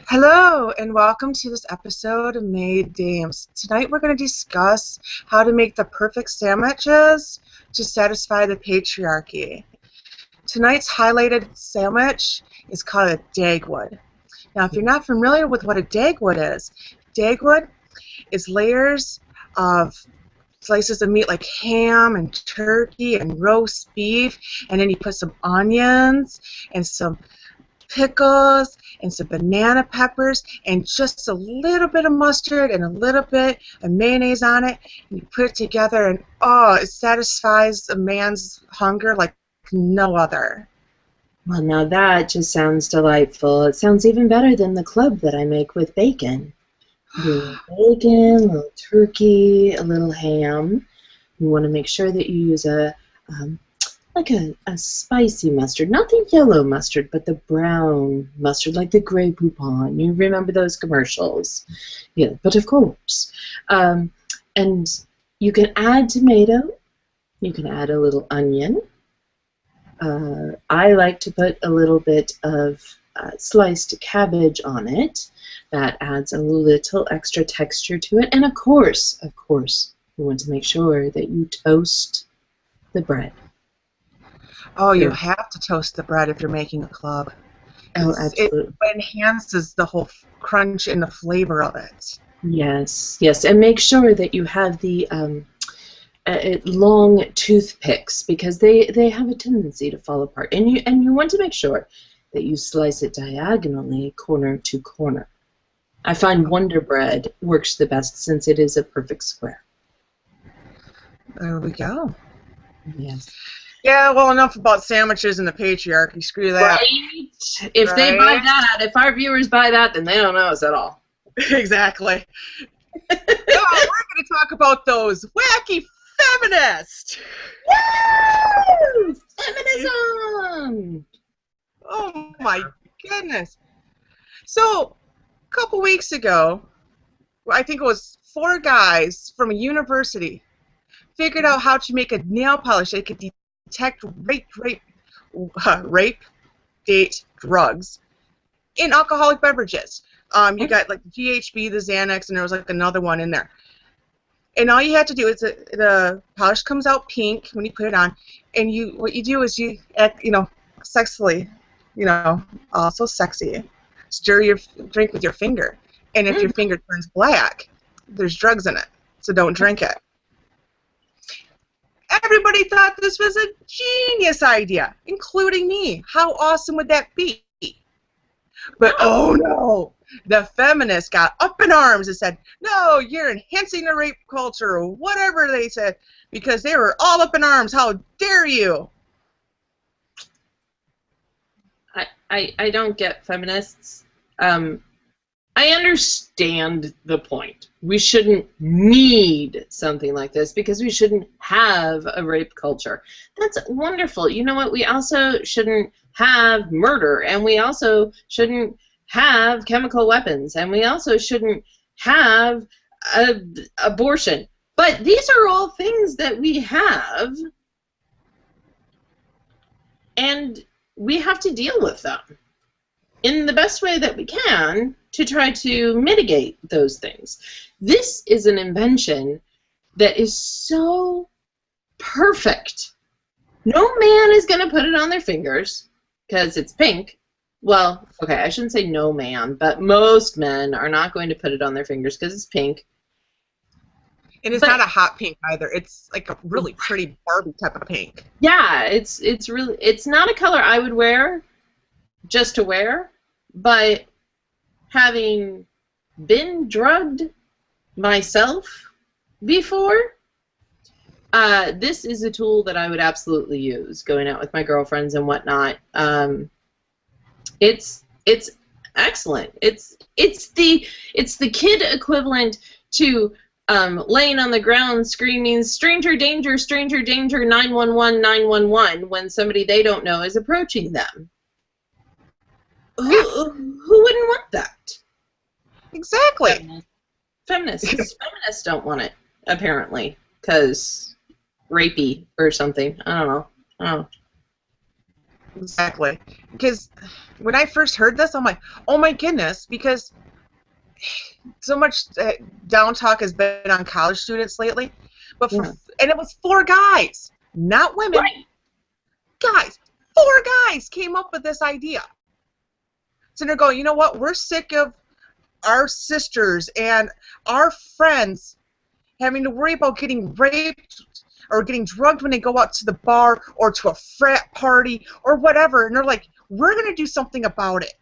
Hello, and welcome to this episode of Made Dames. Tonight we're going to discuss how to make the perfect sandwiches to satisfy the patriarchy. Tonight's highlighted sandwich is called a Dagwood. Now, if you're not familiar with what a Dagwood is layers of slices of meat like ham and turkey and roast beef, and then you put some onions and some pickles and some banana peppers and just a little bit of mustard and a little bit of mayonnaise on it, and you put it together, and it satisfies a man's hunger like no other. Well, now that just sounds delightful. It sounds even better than the club that I make with bacon. Bacon, a little turkey, a little ham. You want to make sure that you use a spicy mustard, not the yellow mustard, but the brown mustard, like the Grey Poupon. You remember those commercials? Yeah, but of course. And you can add tomato. You can add a little onion. I like to put a little bit of sliced cabbage on it. That adds a little extra texture to it. And of course, you want to make sure that you toast the bread. Oh, you have to toast the bread if you're making a club. Oh, absolutely. It enhances the whole crunch and the flavor of it. Yes, and make sure that you have the long toothpicks, because they have a tendency to fall apart. And you want to make sure that you slice it diagonally, corner to corner. I find Wonder Bread works the best since it is a perfect square. There we go. Yes. Yeah, well, enough about sandwiches and the patriarchy. Screw that. Right? If they buy that, if our viewers buy that, then they don't know us at all. Exactly. No, we're going to talk about those wacky feminists. Woo! Feminism! Oh, my goodness. So, a couple weeks ago, I think it was 4 guys from a university figured out how to make a nail polish that could detect rape, date, drugs in alcoholic beverages. You got like the GHB, the Xanax, and there was like another one in there. And all you had to do is the polish comes out pink when you put it on, and what you do is you act, sexily, also sexy. Stir your drink with your finger, and if your finger turns black, there's drugs in it, so don't drink it. Everybody thought this was a genius idea, including me. How awesome would that be? But oh no, the feminists got up in arms and said, no, you're enhancing the rape culture, or whatever they said, because they were all up in arms. How dare you? I don't get feminists. I understand the point. We shouldn't need something like this because we shouldn't have a rape culture. That's wonderful. You know what? We also shouldn't have murder, and we also shouldn't have chemical weapons, and we also shouldn't have abortion. But these are all things that we have, and we have to deal with them in the best way that we can to try to mitigate those things. This is an invention that is so perfect. No man is going to put it on their fingers because it's pink. Well, okay, I shouldn't say no man, but most men are not going to put it on their fingers because it's pink. And it's not a hot pink either. It's like a really pretty Barbie type of pink. Yeah, it's not a color I would wear just to wear, but having been drugged myself before, this is a tool that I would absolutely use going out with my girlfriends and whatnot. It's excellent. It's the kid equivalent to laying on the ground screaming stranger danger 911 911 when somebody they don't know is approaching them. Who wouldn't want that? Exactly. Feminists don't want it, apparently, because rapey or something. I don't know. Exactly. Because when I first heard this, I'm like, oh my goodness, because so much down talk has been on college students lately. Yeah. And it was four guys, not women, Right. guys. Four guys came up with this idea. So they're going, you know what? We're sick of our sisters and our friends having to worry about getting raped or getting drugged when they go out to the bar or to a frat party or whatever. And they're like, we're going to do something about it.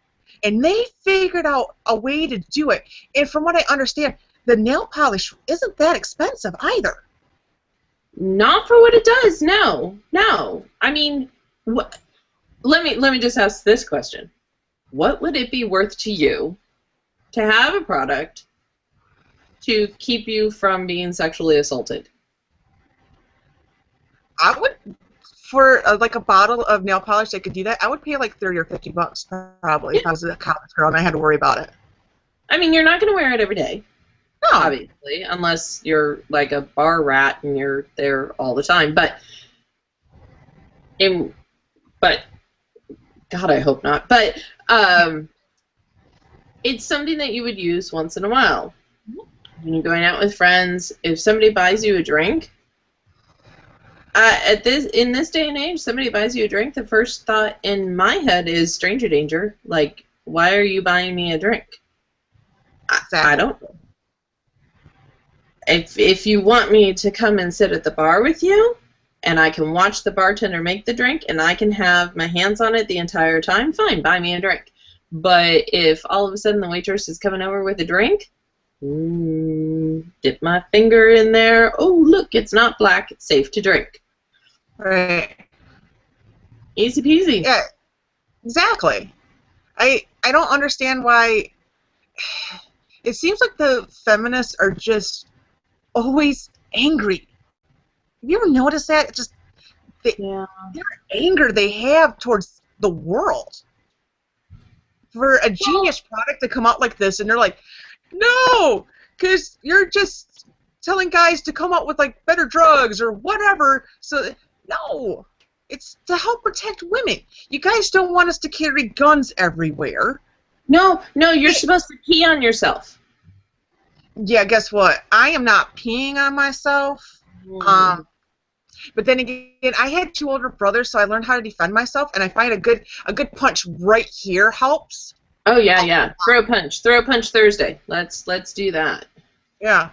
And they figured out a way to do it. And from what I understand, the nail polish isn't that expensive either. Not for what it does. No, no. I mean, let me just ask this question: what would it be worth to you to have a product to keep you from being sexually assaulted? I would, for like a bottle of nail polish that could do that, I would pay like $30 or $50 probably if I was a college girl and I had to worry about it. I mean, you're not going to wear it every day, No. obviously, unless you're like a bar rat and you're there all the time. But God, I hope not. But it's something that you would use once in a while. When you're going out with friends, if somebody buys you a drink, in this day and age, somebody buys you a drink, the first thought in my head is stranger danger. Like, why are you buying me a drink? Exactly. I don't. If you want me to come and sit at the bar with you, and I can watch the bartender make the drink, and I can have my hands on it the entire time, fine, buy me a drink. But if all of a sudden the waitress is coming over with a drink, dip my finger in there. Oh, look, it's not black. It's safe to drink. Right. Easy peasy. Yeah, exactly. I don't understand why. It seems like the feminists are just always angry. Have you ever noticed that? Just their anger they have towards the world. For a genius product to come out like this, and they're like, no, because you're just telling guys to come out with like better drugs or whatever. So no, it's to help protect women. You guys don't want us to carry guns everywhere. No, you're supposed to pee on yourself. Yeah, guess what? I am not peeing on myself. But then again, I had two older brothers, so I learned how to defend myself, and I find a good punch right here helps. Oh yeah. Throw a punch Thursday. Let's do that. Yeah,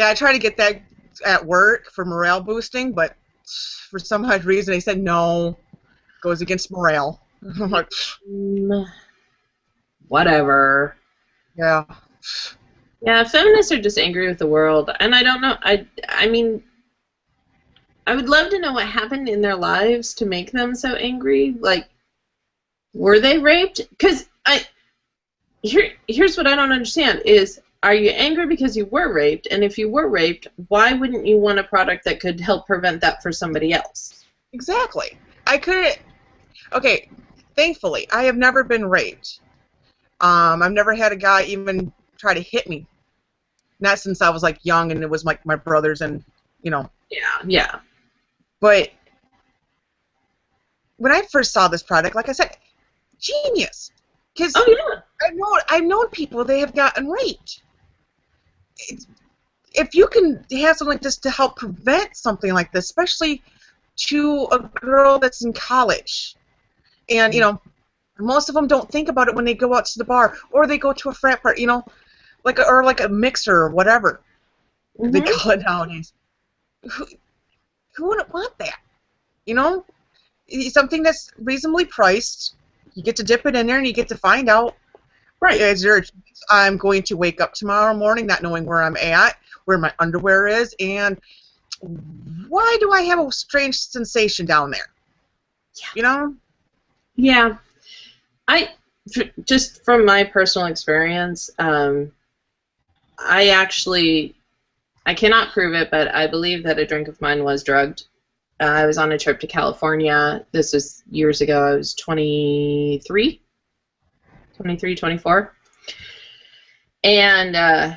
I try to get that at work for morale boosting, but for some odd reason they said no, goes against morale. I'm like, whatever. Yeah. Yeah, feminists are just angry with the world, and I don't know. I mean, I would love to know what happened in their lives to make them so angry. Like, were they raped? Because here's what I don't understand is, are you angry because you were raped? And if you were raped, why wouldn't you want a product that could help prevent that for somebody else? Exactly. I couldn't. Okay, thankfully, I have never been raped. I've never had a guy even try to hit me. Not since I was like young, and it was like my brothers and Yeah. But when I first saw this product, like I said, genius. Because I've known people they have gotten raped. If you can have something like this to help prevent something like this, especially to a girl that's in college, and most of them don't think about it when they go out to the bar or they go to a frat party, like a mixer or whatever they call it nowadays. Who wouldn't want that? Something that's reasonably priced. You get to dip it in there and you get to find out. Right. Is there a chance I'm going to wake up tomorrow morning not knowing where I'm at, where my underwear is, and why do I have a strange sensation down there? Yeah. Yeah. Just from my personal experience, I cannot prove it, but I believe that a drink of mine was drugged. I was on a trip to California. This was years ago. I was 23, 24. And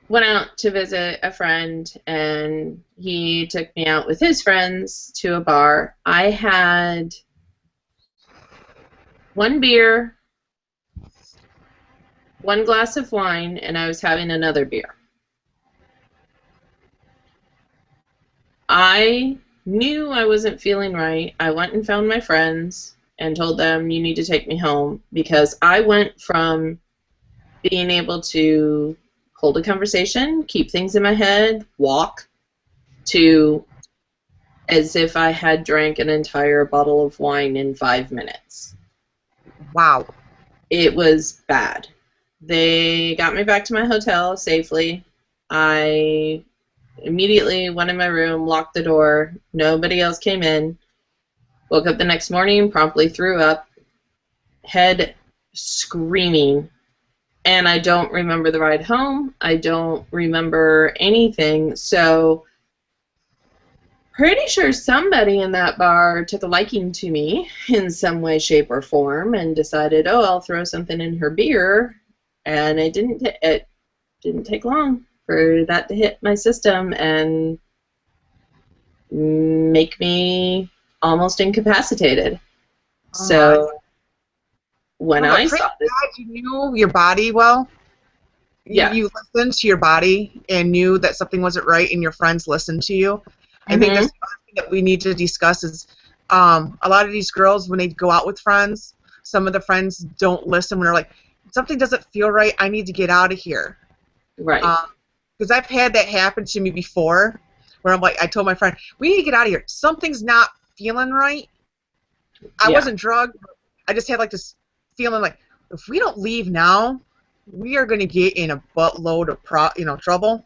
went out to visit a friend, and he took me out with his friends to a bar. I had 1 beer, 1 glass of wine, and I was having another beer. I knew I wasn't feeling right. I went and found my friends and told them, you need to take me home, because I went from being able to hold a conversation, keep things in my head, walk, to as if I had drank an entire bottle of wine in 5 minutes. Wow. It was bad. They got me back to my hotel safely. I immediately went in my room, locked the door. Nobody else came in. Woke up the next morning, promptly threw up, head screaming. And I don't remember the ride home. I don't remember anything. So pretty sure somebody in that bar took a liking to me in some way, shape, or form and decided, oh, I'll throw something in her beer. And it didn't take long for that to hit my system and make me almost incapacitated. So when I saw this, you knew your body well. Yeah. You listened to your body and knew that something wasn't right, and your friends listened to you. I think that's the other thing that we need to discuss is a lot of these girls, when they go out with friends, some of the friends don't listen when they're like, something doesn't feel right, I need to get out of here. Right. Because I've had that happen to me before, where I'm like, I told my friend, we need to get out of here. Something's not feeling right. I wasn't drugged. I just had like this feeling like, if we don't leave now, we are going to get in a buttload of trouble.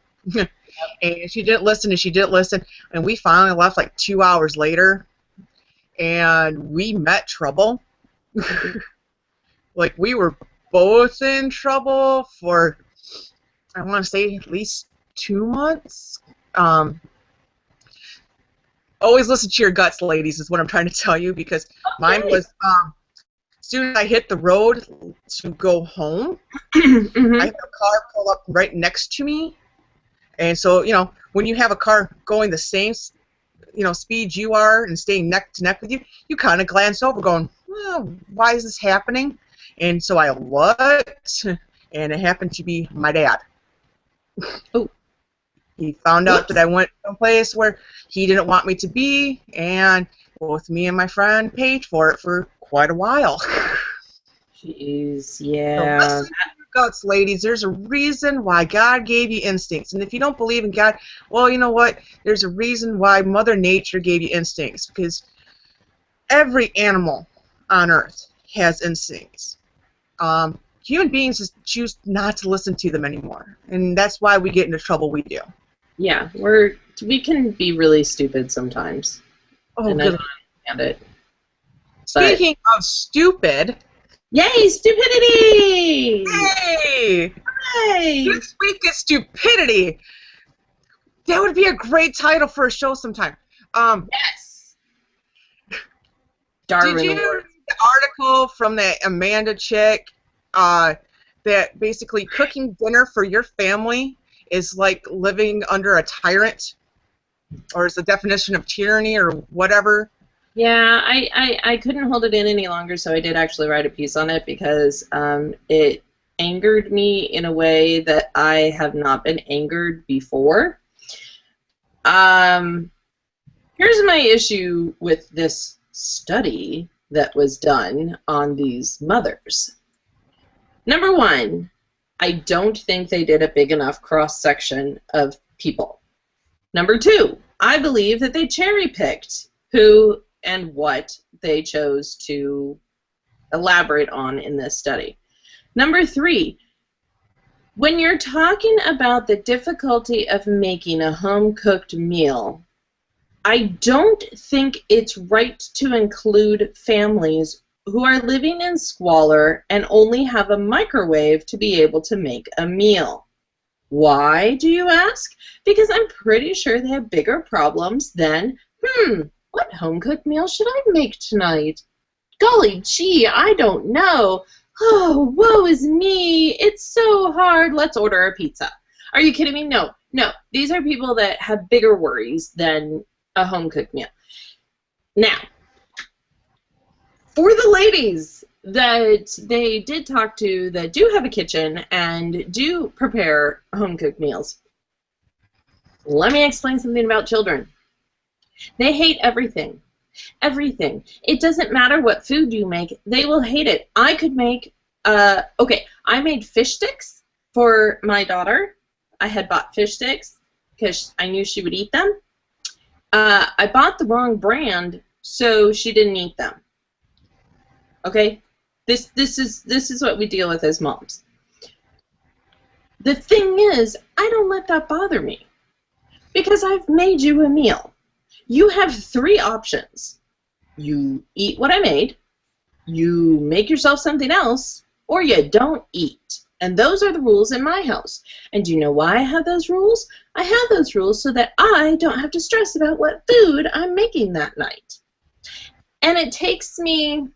And she didn't listen, and she didn't listen, and we finally left like 2 hours later, and we met trouble. Like, we were both in trouble for, I want to say, at least 2 months. Always listen to your guts, ladies, is what I'm trying to tell you, because mine was, as soon as I hit the road to go home, I had a car pull up right next to me. And so, you know, when you have a car going the same, you know, speed you are and staying neck to neck with you, you kind of glance over going, well, why is this happening? And so I looked, and it happened to be my dad. Oh. He found out that I went someplace where he didn't want me to be, and both me and my friend paid for it for quite a while. Jeez, yeah. So listen to your guts, ladies. There's a reason why God gave you instincts. And if you don't believe in God, well, you know what? There's a reason why Mother Nature gave you instincts. Because every animal on Earth has instincts. Human beings just choose not to listen to them anymore. And that's why we get into trouble we do. Yeah, we can be really stupid sometimes. Oh, and good. I don't understand it. Speaking of stupid... Yay, stupidity! Hey! Hey! This week is stupidity. That would be a great title for a show sometime. Yes. Darwin Did you Award. read the article from that Amanda chick that basically cooking dinner for your family is like living under a tyrant, or is the definition of tyranny, or whatever? Yeah, I couldn't hold it in any longer, so I did actually write a piece on it because it angered me in a way that I have not been angered before. Here's my issue with this study that was done on these mothers. Number one, I don't think they did a big enough cross-section of people. Number two, I believe that they cherry-picked who and what they chose to elaborate on in this study. Number three, when you're talking about the difficulty of making a home-cooked meal, I don't think it's right to include families who are living in squalor and only have a microwave to be able to make a meal. Why, do you ask? Because I'm pretty sure they have bigger problems than, what home-cooked meal should I make tonight? Golly gee, I don't know. Oh, woe is me. It's so hard. Let's order a pizza. Are you kidding me? No. These are people that have bigger worries than a home-cooked meal. Now, for the ladies that they did talk to that do have a kitchen and do prepare home-cooked meals. Let me explain something about children. They hate everything. Everything. It doesn't matter what food you make, they will hate it. I could make, okay, I made fish sticks for my daughter. I had bought fish sticks because I knew she would eat them. I bought the wrong brand, so she didn't eat them. Okay? This is what we deal with as moms. The thing is, I don't let that bother me because I've made you a meal. You have 3 options. You eat what I made, you make yourself something else, or you don't eat. And those are the rules in my house. And do you know why I have those rules? I have those rules so that I don't have to stress about what food I'm making that night. And it takes me,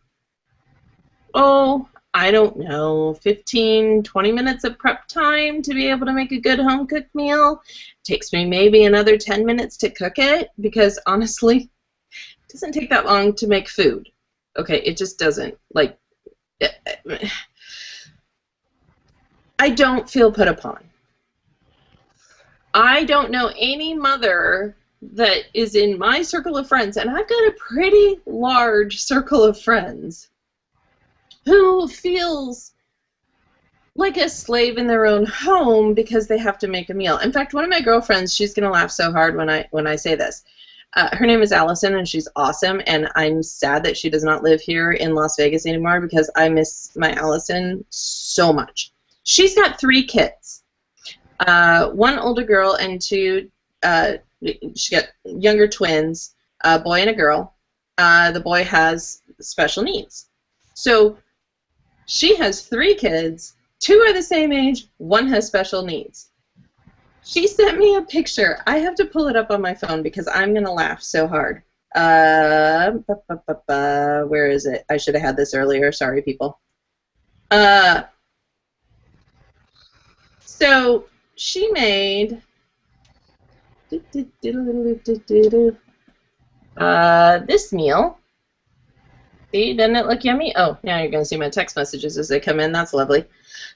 I don't know, 15, 20 minutes of prep time to be able to make a good home-cooked meal. It takes me maybe another 10 minutes to cook it because, honestly, it doesn't take that long to make food. Okay, it just doesn't. Like, I don't feel put upon. I don't know any mother that is in my circle of friends, and I've got a pretty large circle of friends, who feels like a slave in their own home because they have to make a meal. In fact, one of my girlfriends, she's going to laugh so hard when I say this. Her name is Allison, and she's awesome, and I'm sad that she does not live here in Las Vegas anymore because I miss my Allison so much. She's got 3 kids, 1 older girl and 2, she got younger twins, a boy and a girl. The boy has special needs. So she has 3 kids, 2 are the same age, 1 has special needs. She sent me a picture. I have to pull it up on my phone because I'm going to laugh so hard. Where is it? I should have had this earlier. Sorry, people. So she made this meal. See, doesn't it look yummy? Oh, now you're going to see my text messages as they come in. That's lovely.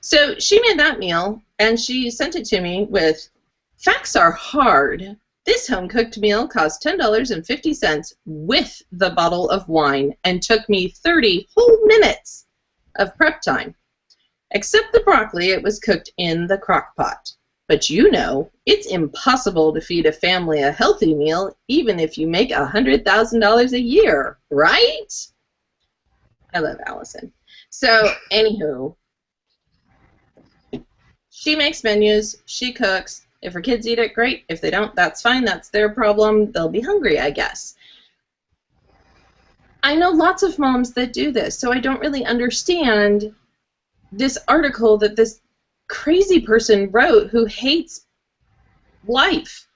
So she made that meal, and she sent it to me with, "Facts are hard. This home-cooked meal cost $10.50 with the bottle of wine and took me 30 whole minutes of prep time. Except the broccoli, it was cooked in the crock pot. But you know, it's impossible to feed a family a healthy meal even if you make $100,000 a year, right?" I love Allison. So, anywho, she makes menus, she cooks. If her kids eat it, great. If they don't, that's fine. That's their problem. They'll be hungry, I guess. I know lots of moms that do this, so I don't really understand this article that this crazy person wrote who hates life,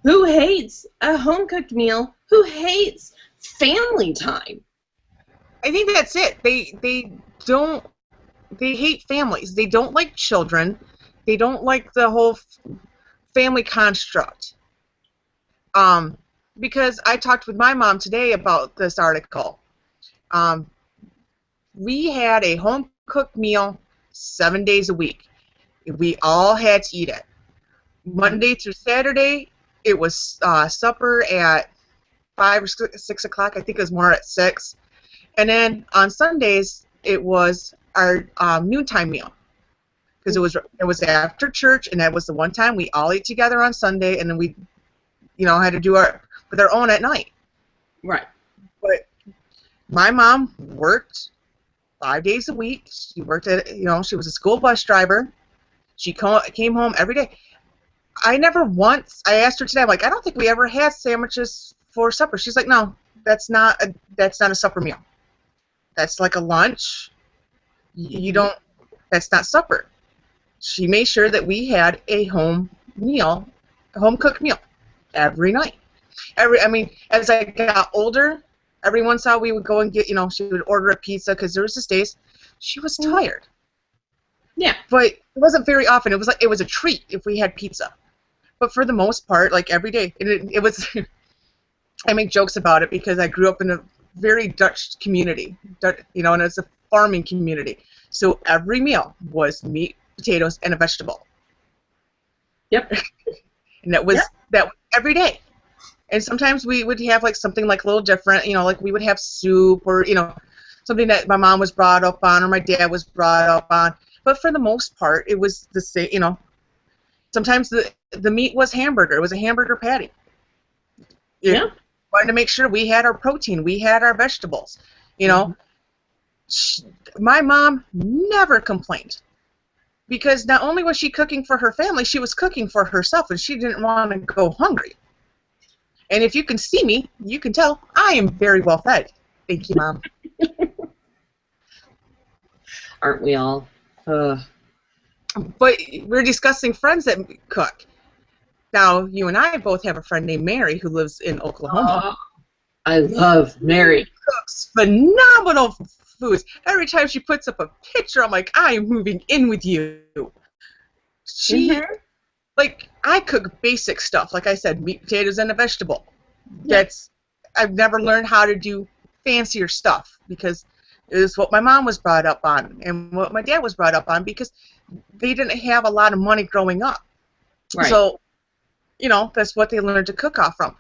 who hates a home-cooked meal, who hates family time. I think that's it. They hate families. They don't like children. They don't like the whole family construct. Because I talked with my mom today about this article. We had a home-cooked meal 7 days a week. We all had to eat it. Monday through Saturday, it was supper at 5 or 6 o'clock. I think it was more at 6. And then on Sundays, it was our noontime meal. Because it was after church, and that was the one time we all ate together on Sunday, and then we, had to do with our own at night. Right. But my mom worked 5 days a week. She worked at, she was a school bus driver. She came home every day. I asked her today, I'm like, I don't think we ever had sandwiches for supper. She's like, no, that's not a supper meal. That's like a lunch. That's not supper. She made sure that we had a home-cooked meal every night. As I got older, every once in a while we would go and get, she would order a pizza because there was just days she was tired. Yeah. But it wasn't very often. It was a treat if we had pizza. But for the most part, like every day, it was. I make jokes about it because I grew up in a very Dutch community, and it's farming community. So every meal was meat, potatoes, and a vegetable. Yep. And that was every day. And sometimes we would have like something like a little different, you know, like we would have soup or, you know, something that my mom was brought up on or my dad was brought up on. But for the most part, it was the same, you know. Sometimes the meat was hamburger. It was a hamburger patty. Yeah. Wanted to make sure we had our protein, we had our vegetables. You know, my mom never complained because not only was she cooking for her family, she was cooking for herself, and she didn't want to go hungry. And if you can see me, you can tell I am very well fed. Thank you, Mom. Aren't we all? But we're discussing friends that cook. Now, you and I both have a friend named Mary who lives in Oklahoma. I love Mary. She cooks phenomenal foods. Every time she puts up a picture, I'm like, I am moving in with you. She, like, I cook basic stuff. Like I said, meat, potatoes, and a vegetable. I've never learned how to do fancier stuff because it is what my mom was brought up on and what my dad was brought up on because they didn't have a lot of money growing up. Right. So, you know, that's what they learned to cook off from.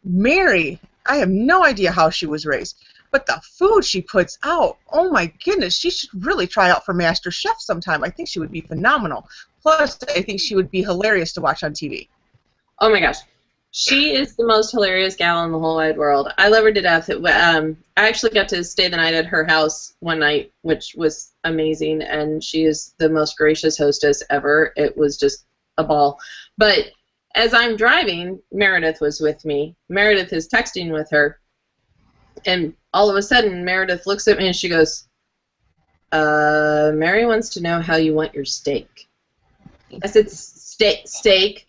Mary, I have no idea how she was raised, but the food she puts out, oh my goodness, she should really try out for Master Chef sometime. I think she would be phenomenal. Plus, I think she would be hilarious to watch on TV. Oh my gosh. She is the most hilarious gal in the whole wide world. I love her to death. I actually got to stay the night at her house one night, which was amazing, and she is the most gracious hostess ever. It was just a ball. But as I'm driving, Meredith was with me. Meredith is texting with her, and all of a sudden, Meredith looks at me and she goes, Mary wants to know how you want your steak. I said, steak.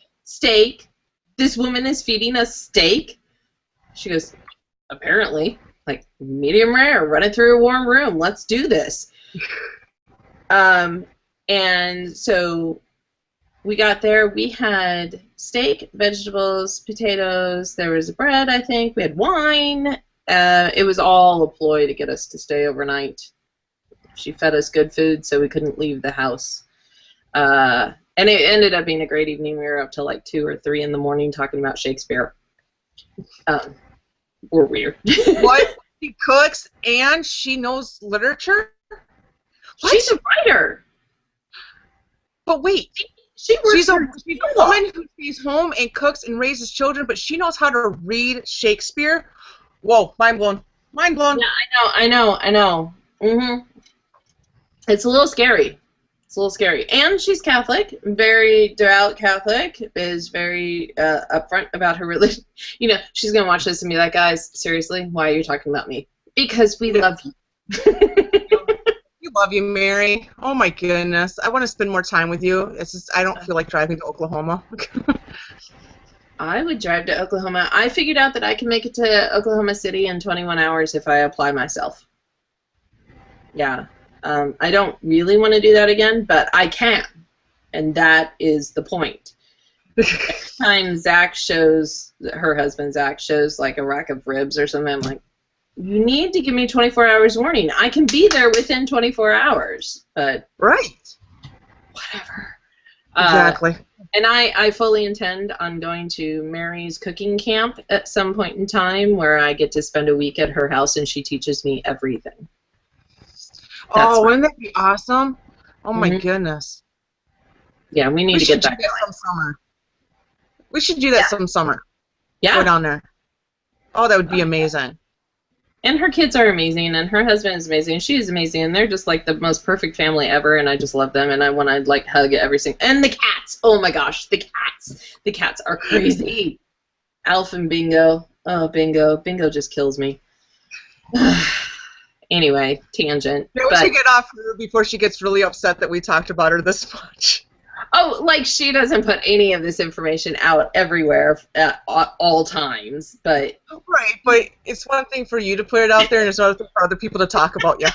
This woman is feeding us steak? She goes, apparently. Like, medium rare, run it through a warm room. Let's do this. And so we got there. We had steak, vegetables, potatoes. There was bread, I think. We had wine. It was all a ploy to get us to stay overnight. She fed us good food, so we couldn't leave the house. And it ended up being a great evening. We were up till like 2 or 3 in the morning talking about Shakespeare. We're weird. What? She cooks and she knows literature? What? She's a writer. But wait, she's a woman who stays home and cooks and raises children, but she knows how to read Shakespeare? Whoa, mind blown. Mind blown. Yeah, I know. Mm-hmm. It's a little scary. And she's Catholic, very devout Catholic, is very upfront about her religion. You know, she's going to watch this and be like, guys, seriously, why are you talking about me? Because we love you. We love you, Mary. Oh, my goodness. I want to spend more time with you. It's just I don't feel like driving to Oklahoma. I would drive to Oklahoma. I figured out that I can make it to Oklahoma City in 21 hours if I apply myself. Yeah. I don't really want to do that again, but I can, and that is the point. Every time Zach shows, her husband Zach shows like a rack of ribs or something, I'm like, you need to give me 24 hours warning. I can be there within 24 hours, but right. Whatever. Exactly. And I fully intend on going to Mary's cooking camp at some point in time where I get to spend a week at her house and she teaches me everything. Wouldn't that be awesome? Oh my goodness. Yeah, we need to get that going. Some summer. We should do that some summer. Yeah. Go down there. Oh, that would be amazing. And her kids are amazing, and her husband is amazing. She is amazing, and they're just like the most perfect family ever, and I just love them, and I want to like hug every single. And the cats. Oh my gosh, the cats. The cats are crazy. Alf and Bingo. Oh, Bingo. Bingo just kills me. Anyway, tangent. Maybe we should get off her before she gets really upset that we talked about her this much. Oh, like she doesn't put any of this information out everywhere at all times, but... Right, but it's one thing for you to put it out there, and it's another thing for other people to talk about you.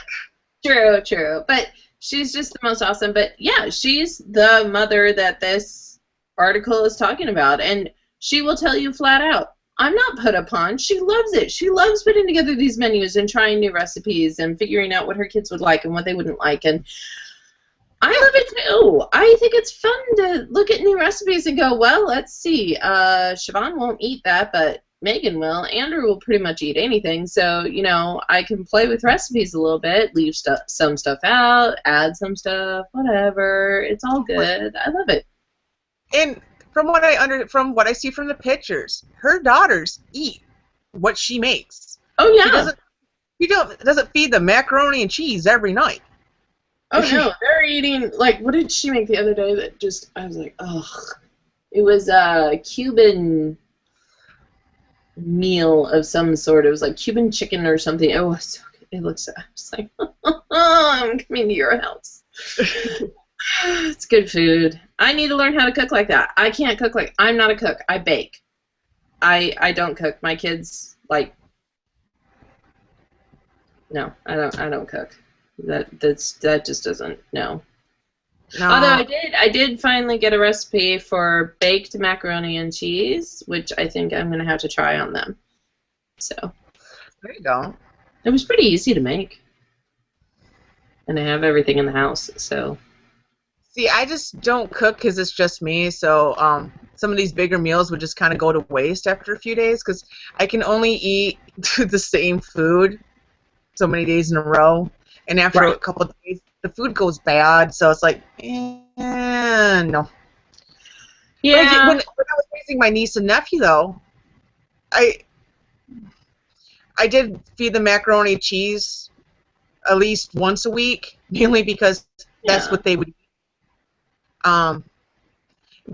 True. But she's just the most awesome. But, yeah, she's the mother that this article is talking about, and she will tell you flat out, I'm not put upon. She loves it. She loves putting together these menus and trying new recipes and figuring out what her kids would like and what they wouldn't like. And I love it too. I think it's fun to look at new recipes and go, well, let's see. Siobhan won't eat that, but Megan will. Andrew will pretty much eat anything. So, you know, I can play with recipes a little bit, leave some stuff out, add some stuff, whatever. It's all good. I love it. And from what I see from the pictures, her daughters eat what she makes. Oh yeah. She doesn't feed them macaroni and cheese every night. Oh no, they're eating, like, what did she make the other day that just, I was like, ugh. It was a Cuban meal of some sort. It was like Cuban chicken or something. It was so good. It looks, I was like, I'm coming to your house. It's good food. I need to learn how to cook like that. I can't cook like, I'm not a cook. I bake. I don't cook. My kids, like, no, I don't cook. That just doesn't, no. Although I did finally get a recipe for baked macaroni and cheese, which I think I'm gonna have to try on them. So there you go. It was pretty easy to make, and I have everything in the house. So see, I just don't cook because it's just me. So some of these bigger meals would just kind of go to waste after a few days because I can only eat the same food so many days in a row. And after a couple of days, the food goes bad, so it's like, no. Yeah. When I was raising my niece and nephew, though, I did feed them macaroni and cheese at least once a week, mainly because that's what they would eat.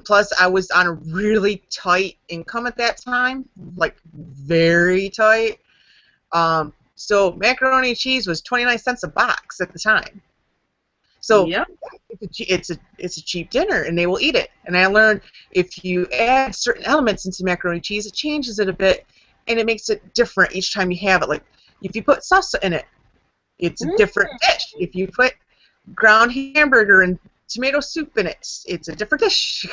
Plus, I was on a really tight income at that time, like very tight. So macaroni and cheese was 29 cents a box at the time. So it's a cheap dinner, and they will eat it. And I learned if you add certain elements into macaroni and cheese, it changes it a bit, and it makes it different each time you have it. Like if you put salsa in it, it's a different dish. If you put ground hamburger and tomato soup in it, it's a different dish.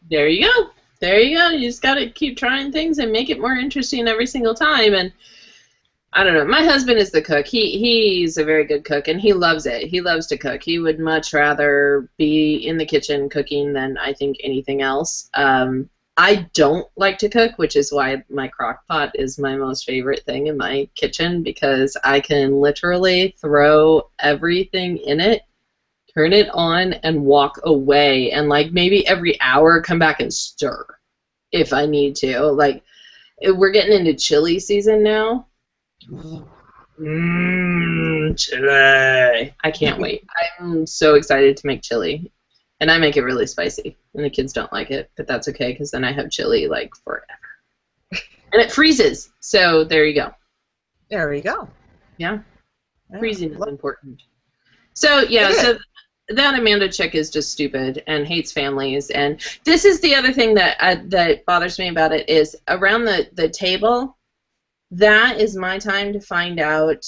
There you go. There you go. You just got to keep trying things and make it more interesting every single time. And I don't know. My husband is the cook. He's a very good cook, and he loves it. He loves to cook. He would much rather be in the kitchen cooking than I think anything else. I don't like to cook, which is why my crock pot is my most favorite thing in my kitchen, because I can literally throw everything in it, turn it on, and walk away, and like maybe every hour come back and stir if I need to. Like, we're getting into chili season now. Chili. I can't wait. I'm so excited to make chili. And I make it really spicy. And the kids don't like it, but that's okay because then I have chili like forever. And it freezes. So there you go. There we go. Yeah. Freezing is important. So yeah, so that Amanda chick is just stupid and hates families. And this is the other thing that that bothers me about it is around the table. That is my time to find out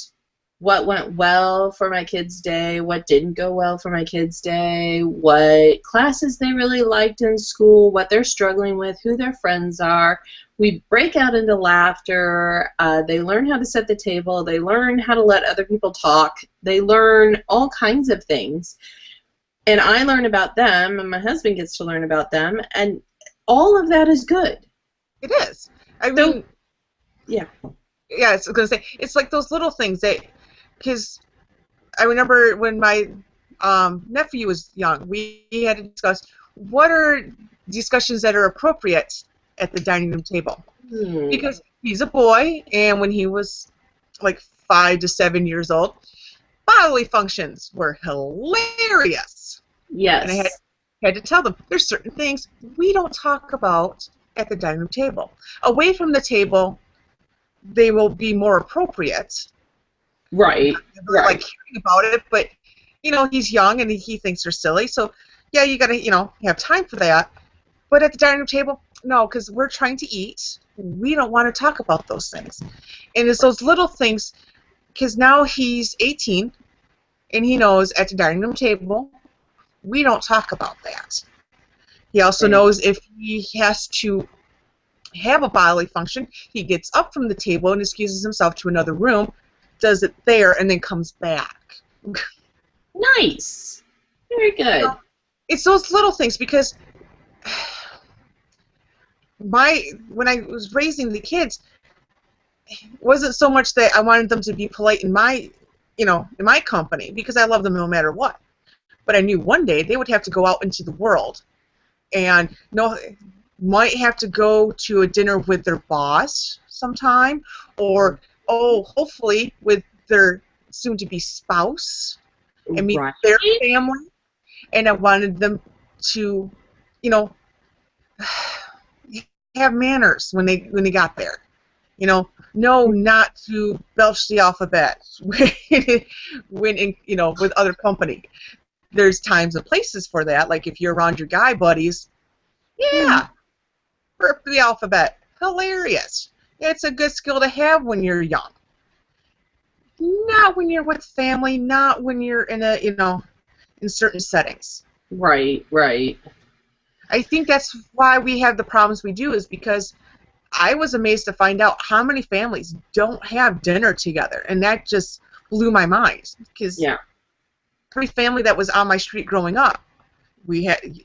what went well for my kids' day, what didn't go well for my kids' day, what classes they really liked in school, what they're struggling with, who their friends are. We break out into laughter. They learn how to set the table. They learn how to let other people talk. They learn all kinds of things. And I learn about them, and my husband gets to learn about them, and all of that is good. It is. I mean, yeah, I was going to say, it's like those little things that, because I remember when my nephew was young, we had to discuss what are discussions that are appropriate at the dining room table. Because he's a boy, and when he was like 5 to 7 years old, bodily functions were hilarious. Yes. And I had to tell them, there's certain things we don't talk about at the dining room table. Away from the table, they will be more appropriate. Right. Like hearing about it, but you know, he's young and he thinks they're silly. So yeah, you gotta, you know, have time for that. But at the dining room table, no, because we're trying to eat. We don't want to talk about those things. And it's those little things, because now he's 18 and he knows at the dining room table, we don't talk about that. He also knows if he has to have a bodily function, he gets up from the table and excuses himself to another room, does it there, and then comes back. Nice. Very good. It's those little things, because when I was raising the kids, it wasn't so much that I wanted them to be polite in my company, because I love them no matter what. But I knew one day they would have to go out into the world, and might have to go to a dinner with their boss sometime, or hopefully with their soon-to-be spouse, and meet their family. And I wanted them to, have manners when they got there. Know not to belch the alphabet when with other company. There's times and places for that. Like if you're around your guy buddies, burp the alphabet. Hilarious. It's a good skill to have when you're young. Not when you're with family. Not when you're in in certain settings. Right. I think that's why we have the problems we do, is because I was amazed to find out how many families don't have dinner together, and that just blew my mind. Because every family that was on my street growing up,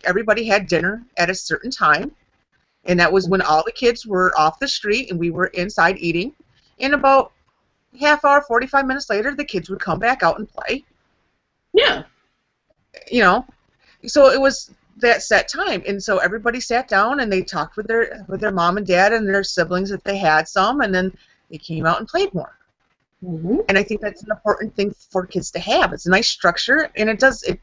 everybody had dinner at a certain time, and that was when all the kids were off the street and we were inside eating. And about half hour, 45 minutes later, the kids would come back out and play. Yeah. So it was that set time, and so everybody sat down and they talked with their mom and dad and their siblings if they had some, and then they came out and played more. Mm-hmm. And I think that's an important thing for kids to have. It's a nice structure, and it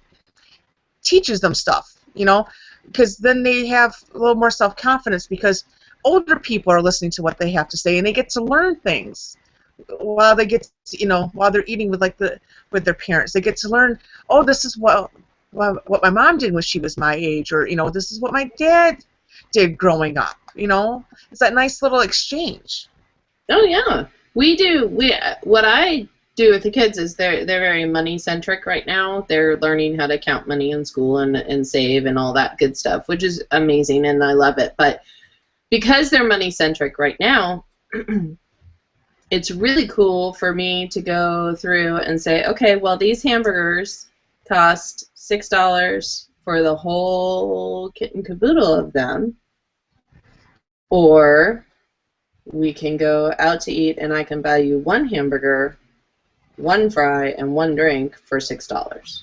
teaches them stuff, because then they have a little more self-confidence, because older people are listening to what they have to say, and they get to learn things while they get while they're eating with with their parents. They get to learn, this is what my mom did when she was my age, or this is what my dad did growing up. It's that nice little exchange. Oh yeah, we do. What I do with the kids is they're very money centric right now. They're learning how to count money in school and save and all that good stuff, which is amazing, and I love it. But because they're money centric right now, it's really cool for me to go through and say, okay, well, these hamburgers cost $6 for the whole kit and caboodle of them, or we can go out to eat and I can buy you one hamburger, one fry, and one drink for $6.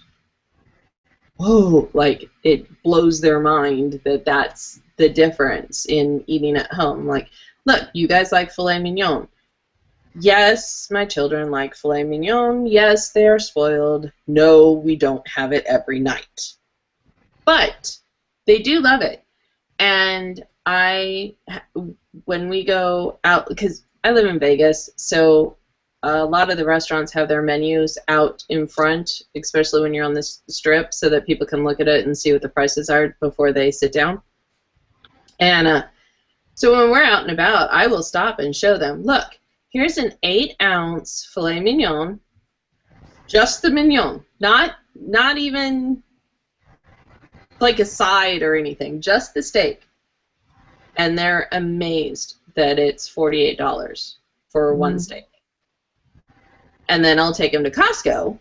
Whoa, like it blows their mind that that's the difference in eating at home. Like, look, you guys like filet mignon. Yes, my children like filet mignon. Yes, they are spoiled. No, we don't have it every night. But they do love it. And when we go out, because I live in Vegas, so a lot of the restaurants have their menus out in front, especially when you're on the strip, so that people can look at it and see what the prices are before they sit down. And so when we're out and about, I will stop and show them, look, here's an 8-ounce filet mignon, just the mignon, not even like a side or anything, just the steak. And they're amazed that it's $48 for one steak. And then I'll take them to Costco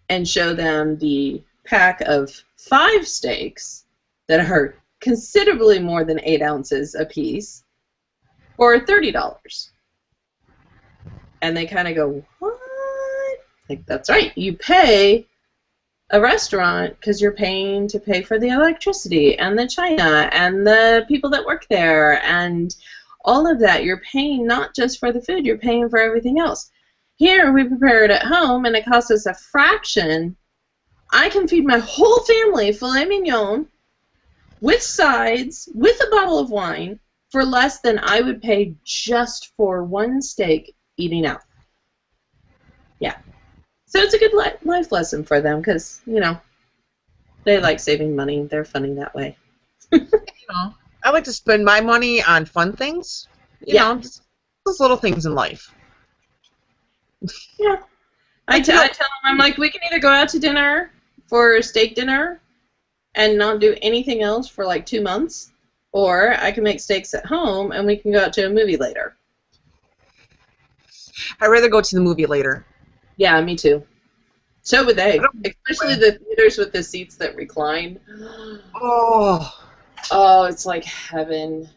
and show them the pack of 5 steaks that are considerably more than 8 ounces a piece for $30. And they kind of go, what? Like, that's right. You pay a restaurant because you're paying to pay for the electricity and the china and the people that work there and all of that. You're paying not just for the food, you're paying for everything else. Here, we prepare it at home, and it costs us a fraction. I can feed my whole family filet mignon with sides, with a bottle of wine, for less than I would pay just for one steak eating out. Yeah. So it's a good life lesson for them because, they like saving money. They're funny that way. I like to spend my money on fun things. Just those little things in life. Yeah. I tell them, I'm like, we can either go out to dinner for steak dinner and not do anything else for like 2 months, Or I can make steaks at home and we can go out to a movie later. I'd rather go to the movie later. Yeah, me too. So would they. Especially the theaters with the seats that recline. Oh. Oh, it's like heaven.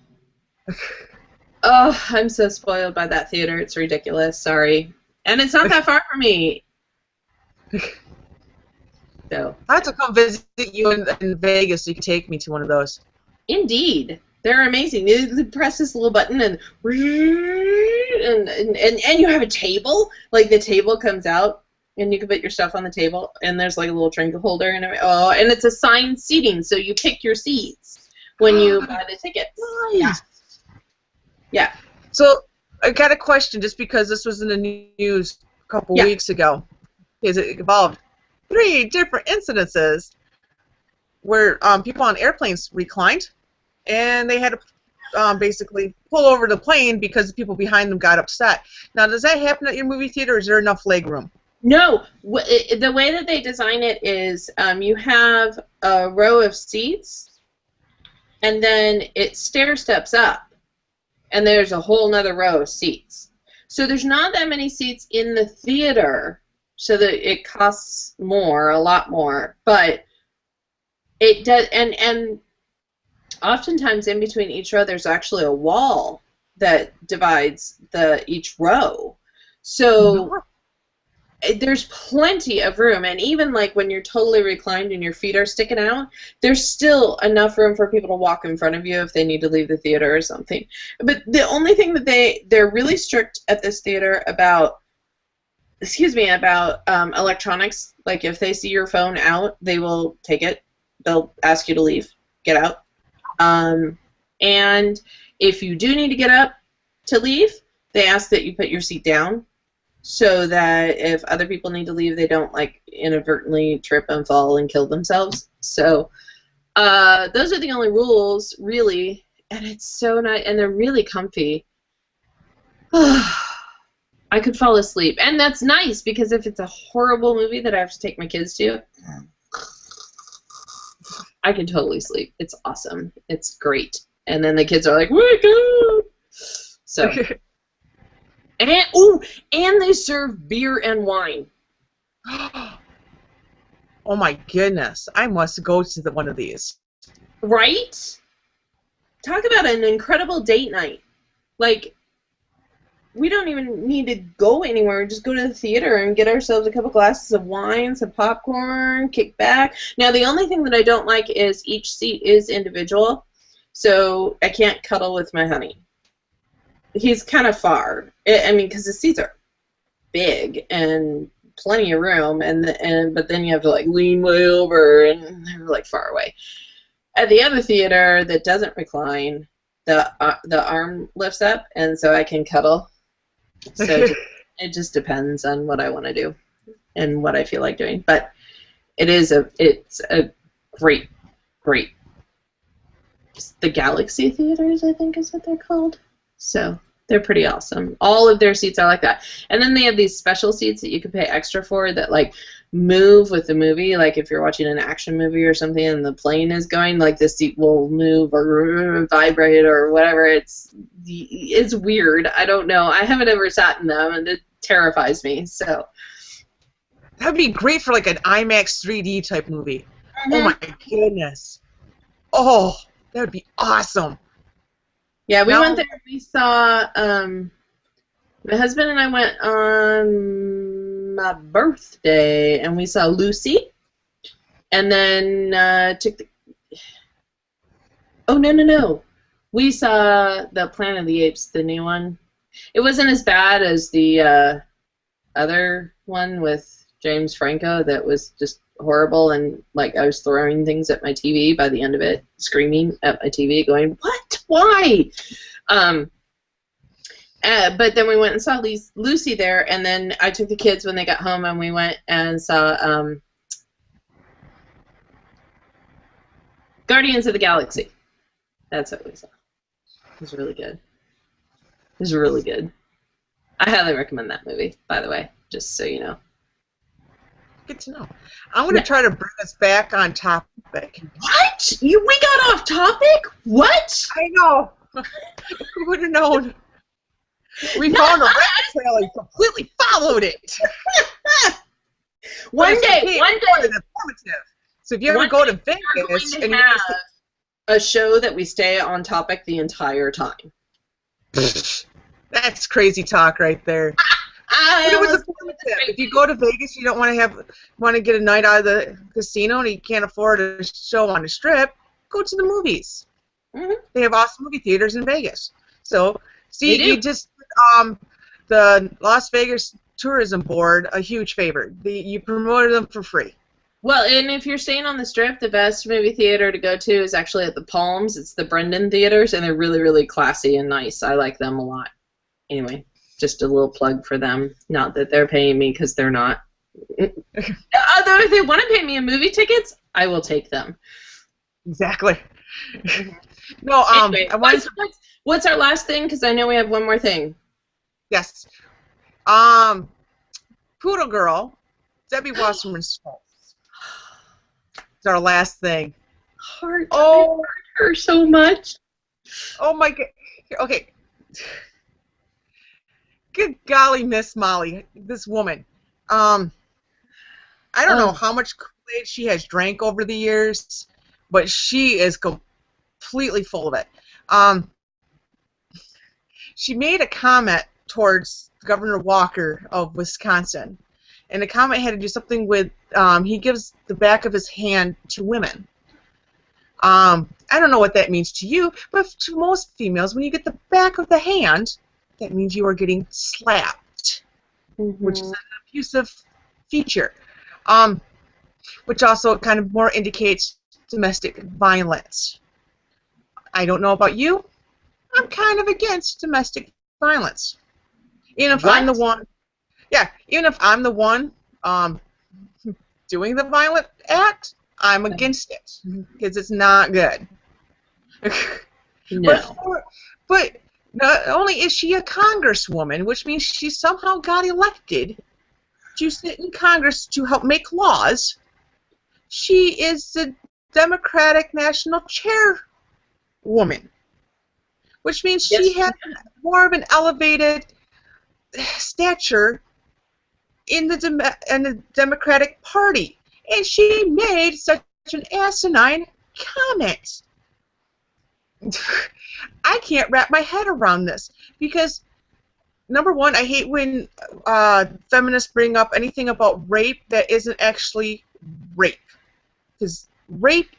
Oh, I'm so spoiled by that theater. It's ridiculous. Sorry. And it's not that far from me. So I have to come visit you in Vegas so you can take me to one of those. Indeed. They're amazing. You press this little button and you have a table. Like the table comes out and you can put your stuff on the table and there's like a little drink holder and and it's assigned seating, so you pick your seats when you buy the tickets. Nice. Yeah. So I got a question, just because this was in the news a couple weeks ago. Is it involved 3 different incidences where people on airplanes reclined, and they had to basically pull over the plane because the people behind them got upset. Now, does that happen at your movie theater, or is there enough leg room? No. The way that they design it is you have a row of seats, and then it stair steps up, and there's a whole nother row of seats. So there's not that many seats in the theater, so that it costs more, a lot more, but it does, and oftentimes in between each row there's actually a wall that divides each row. So there's plenty of room, and even like when you're totally reclined and your feet are sticking out, there's still enough room for people to walk in front of you if they need to leave the theater or something. But the only thing that they're really strict at this theater about electronics. Like if they see your phone out, they will take it. They'll ask you to leave, get out. And if you do need to get up to leave, they ask that you put your seat down, so that if other people need to leave, they don't like inadvertently trip and fall and kill themselves. So those are the only rules, really, and it's so nice, and they're really comfy. I could fall asleep, and that's nice, because if it's a horrible movie that I have to take my kids to, I can totally sleep. It's awesome. It's great. And then the kids are like, wake up! So, and they serve beer and wine. Oh my goodness! I must go to one of these. Right? Talk about an incredible date night. Like, we don't even need to go anywhere. Just go to the theater and get ourselves a couple glasses of wine, some popcorn, kick back. Now, the only thing that I don't like is each seat is individual, so I can't cuddle with my honey. He's kind of far. I mean, because the seats are big and plenty of room, but then you have to like lean way over, and they're like far away. At the other theater that doesn't recline, the arm lifts up, and so I can cuddle. So it just depends on what I want to do and what I feel like doing. But it's a great. The Galaxy Theaters, I think, is what they're called. So they're pretty awesome. All of their seats are like that. And then they have these special seats that you can pay extra for that like move with the movie. Like if you're watching an action movie or something and the plane is going, like the seat will move or vibrate or whatever. It's weird. I don't know. I haven't ever sat in them, and it terrifies me. So that'd be great for like an IMAX 3D type movie. Mm-hmm. Oh my goodness. Oh, that would be awesome. Yeah, we went there. We saw. My husband and I went on my birthday, and we saw Lucy. And then took the. Oh no! We saw the Planet of the Apes, the new one. It wasn't as bad as the other one with James Franco that was just horrible, and like I was throwing things at my TV by the end of it, screaming at my TV, going, "What? Why?" But then we went and saw Lucy there, and then I took the kids when they got home, and we went and saw Guardians of the Galaxy. That's what we saw. It was really good. It was really good. I highly recommend that movie, by the way, just so you know. Good to know. I'm going to try to bring us back on topic topic. What? We got off topic? What? I know. Who would have known? We found a rabbit trail and completely followed it. One day. Informative. So if you ever go to Vegas and have a show that we stay on topic the entire time. That's crazy talk right there. But it was informative. If you go to Vegas, you don't want to get a night out of the casino and you can't afford a show on the Strip, go to the movies. Mm-hmm. They have awesome movie theaters in Vegas. So, see, you just the Las Vegas Tourism Board a huge favor. You promoted them for free. Well, and if you're staying on the Strip, the best movie theater to go to is actually at the Palms. It's the Brendan Theaters, and they're really, really classy and nice. I like them a lot. Anyway, just a little plug for them. Not that they're paying me, because they're not. Although if they want to pay me in movie tickets, I will take them. Exactly. No, anyway, what's our last thing? Because I know we have one more thing. Yes. Poodle Girl, Debbie Wasserman Schultz. It's our last thing. I hurt her so much. Oh my God. Okay. Good golly, Miss Molly, this woman. I don't know how much Kool-Aid she has drank over the years, but she is completely full of it. She made a comment towards Governor Walker of Wisconsin, and the comment had to do something with he gives the back of his hand to women. I don't know what that means to you, but to most females, when you get the back of the hand, that means you are getting slapped, which is an abusive feature, which also kind of more indicates domestic violence. I don't know about you. I'm kind of against domestic violence. Even if I'm the one, even if I'm the one doing the violent act, I'm against it because it's not good. No. But not only is she a congresswoman, which means she somehow got elected to sit in Congress to help make laws, she is the Democratic National Chairwoman, which means she has more of an elevated stature in the Democratic Party, and she made such an asinine comment. I can't wrap my head around this because, number one, I hate when feminists bring up anything about rape that isn't actually rape, because rape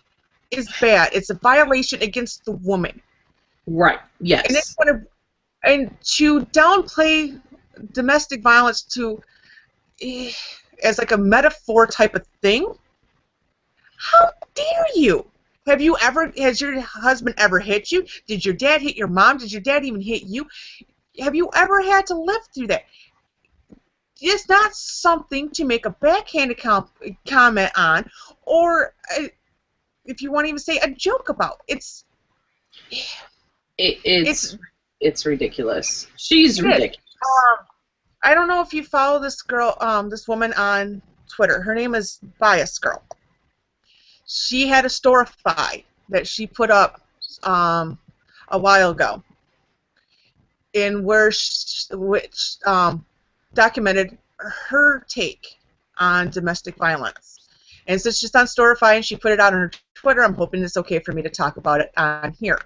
is bad. It's a violation against the woman. Right. Yes. And to downplay domestic violence as like a metaphor type of thing, how dare you? Has your husband ever hit you? Did your dad hit your mom? Did your dad even hit you? Have you ever had to live through that? It's not something to make a backhanded comment on, or if you want to even say a joke about. It's ridiculous. She's ridiculous. I don't know if you follow this girl, this woman on Twitter. Her name is Bias Girl. She had a storify that she put up a while ago, in which documented her take on domestic violence. And since she's on storify and she put it out on her Twitter, I'm hoping it's okay for me to talk about it on here.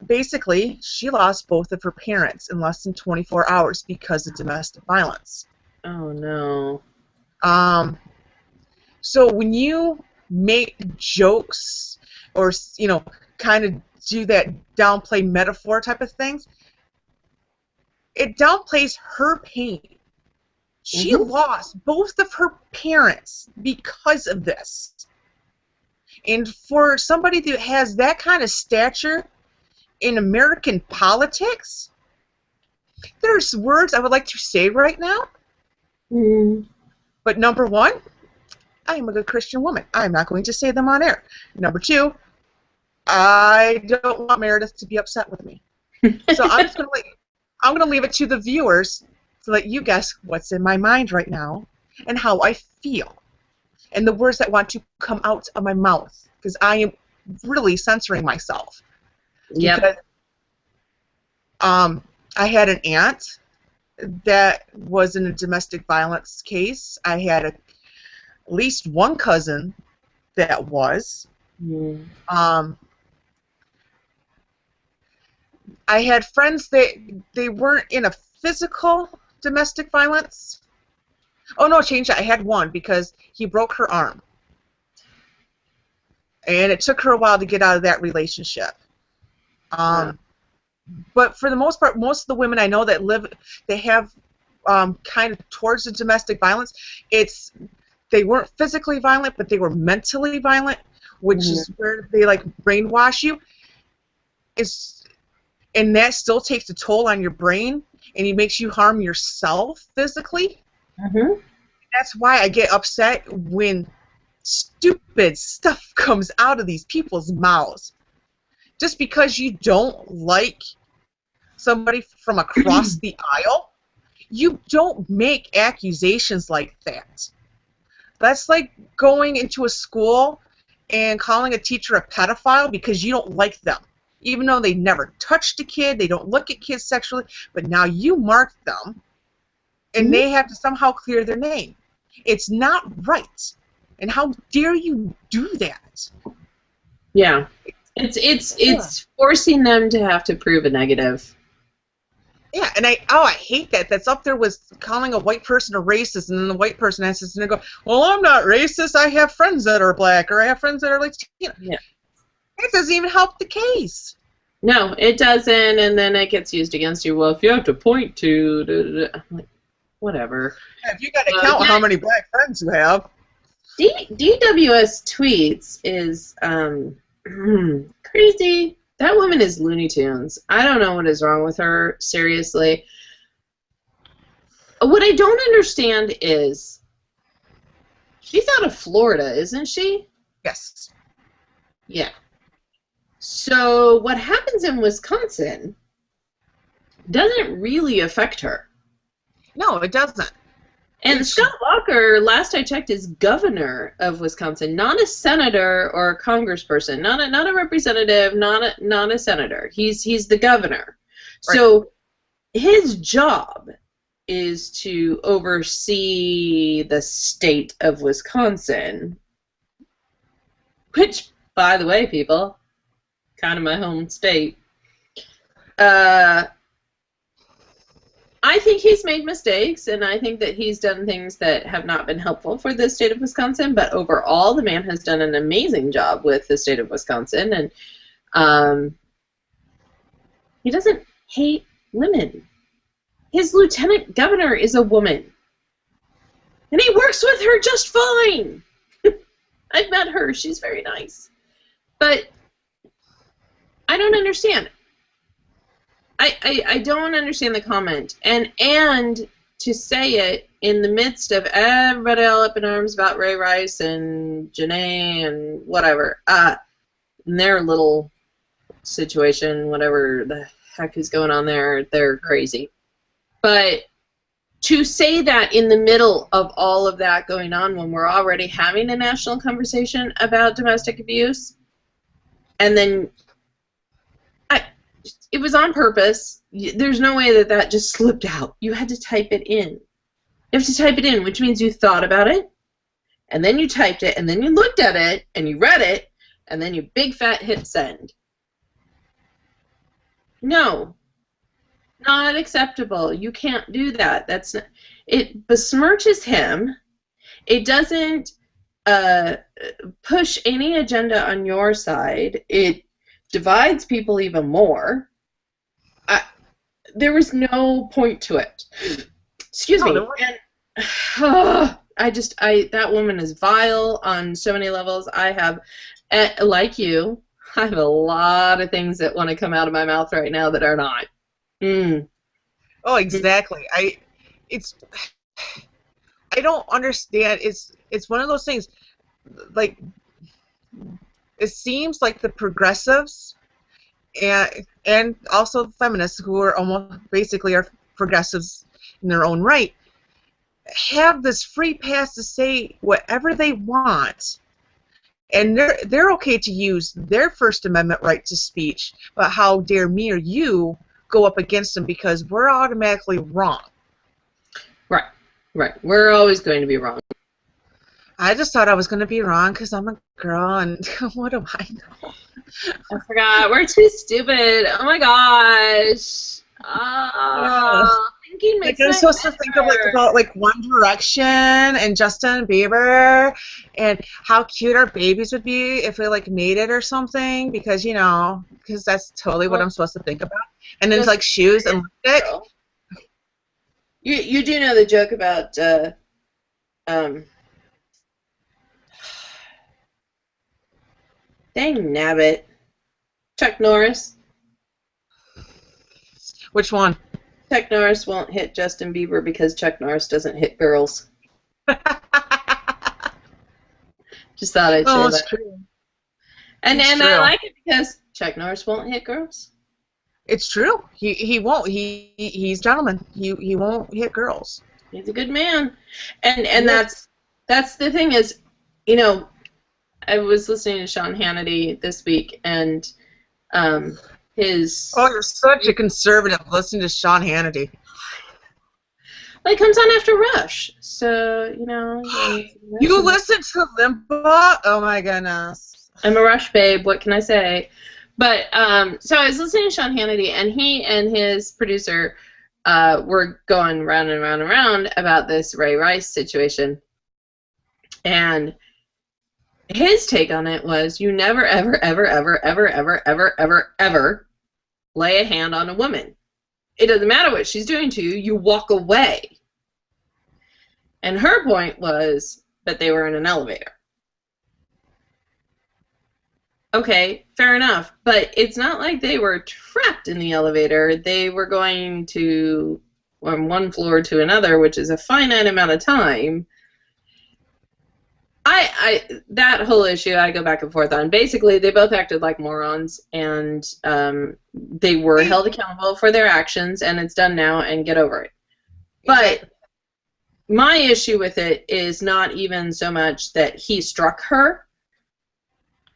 Basically, she lost both of her parents in less than 24 hours because of domestic violence. Oh, no. So when you make jokes or, kind of do that downplay metaphor type of things, it downplays her pain. She lost both of her parents because of this. And for somebody that has that kind of stature in American politics, there's words I would like to say right now. But number one, I am a good Christian woman. I'm not going to say them on air. Number two, I don't want Meredith to be upset with me. So I'm going to leave it to the viewers to let you guess what's in my mind right now and how I feel. and the words that want to come out of my mouth, because I am really censoring myself. Yep. Because, I had an aunt that was in a domestic violence case. I had at least one cousin that was. Mm. I had friends that they weren't in a physical domestic violence. Oh no, change that. I had one because he broke her arm. And it took her a while to get out of that relationship. But for the most part, most of the women I know that they have kind of towards the domestic violence, they weren't physically violent, but they were mentally violent, which is where they like brainwash you. And that still takes a toll on your brain, and it makes you harm yourself physically. Mm-hmm. That's why I get upset when stupid stuff comes out of these people's mouths. Just because you don't like somebody from across the aisle, you don't make accusations like that. That's like going into a school and calling a teacher a pedophile because you don't like them. Even though they never touched a kid, they don't look at kids sexually, but now you mark them, and they have to somehow clear their name. It's not right. And how dare you do that? Yeah. It's forcing them to have to prove a negative. Yeah, and I hate that. That's up there with calling a white person a racist, and then the white person answers and they go, well, I'm not racist. I have friends that are black, or I have friends that are Latino. Yeah. It doesn't even help the case. No, it doesn't, and then it gets used against you. Well, if you have to point to, I'm like, whatever. Yeah, if you got to count how many black friends you have. DWS tweets is crazy. That woman is Looney Tunes. I don't know what is wrong with her, seriously. What I don't understand is, she's out of Florida, isn't she? Yes. Yeah. So what happens in Wisconsin doesn't really affect her. No, it doesn't. And Scott Walker, last I checked, is governor of Wisconsin, not a senator or a congressperson, not a representative, not a senator. He's the governor. Right. So his job is to oversee the state of Wisconsin, which, by the way, people, kind of my home state. I think he's made mistakes, and I think that he's done things that have not been helpful for the state of Wisconsin, but overall the man has done an amazing job with the state of Wisconsin, and he doesn't hate women. His lieutenant governor is a woman, and he works with her just fine. I've met her. She's very nice. But I don't understand. I don't understand the comment, and to say it in the midst of everybody all up in arms about Ray Rice and Janae and whatever, and their little situation, whatever the heck is going on there, they're crazy. But to say that in the middle of all of that going on, when we're already having a national conversation about domestic abuse, and then it was on purpose. There's no way that that just slipped out. You had to type it in. You have to type it in, which means you thought about it, and then you typed it, and then you looked at it, and you read it, and then you big fat hit send. No. Not acceptable. You can't do that. That's not, it besmirches him. It doesn't push any agenda on your side. It divides people even more. There was no point to it. Excuse me. And, that woman is vile on so many levels. I have, like you, I have a lot of things that want to come out of my mouth right now that are not. Oh, exactly. I don't understand. It's one of those things. Like, it seems like the progressives and also feminists, who are almost basically are progressives in their own right, have this free pass to say whatever they want, and they're okay to use their First Amendment right to speech, but how dare me or you go up against them because we're automatically wrong. Right, right. We're always going to be wrong. I just thought I was going to be wrong because I'm a girl, and what do I know? I forgot. We're too stupid. Oh my gosh. Thinking makes I'm supposed to think of about One Direction and Justin Bieber and how cute our babies would be if we made it or something, because because that's totally what I'm supposed to think about. And then it's shoes and lipstick. You do know the joke about dang nabbit, Chuck Norris. Which one? Chuck Norris won't hit Justin Bieber because Chuck Norris doesn't hit girls. Just thought I'd say that. True. And I like it because Chuck Norris won't hit girls. It's true. He won't. He's a gentleman. He won't hit girls. He's a good man. And that's the thing is, I was listening to Sean Hannity this week, and his... Oh, you're such a conservative listening to Sean Hannity. Well, it comes on after Rush, so, You listen to Limbaugh? Oh, my goodness. I'm a Rush babe, what can I say? But, so I was listening to Sean Hannity, and he and his producer were going round and round and round about this Ray Rice situation. And his take on it was, you never, ever, ever, ever, ever, ever, ever, ever, ever lay a hand on a woman. It doesn't matter what she's doing to you, you walk away. And her point was that they were in an elevator. Okay, fair enough, but it's not like they were trapped in the elevator. They were going from one floor to another, which is a finite amount of time. That whole issue I go back and forth on. Basically, they both acted like morons, and they were held accountable for their actions, and it's done now, and get over it. But my issue with it is not even so much that he struck her,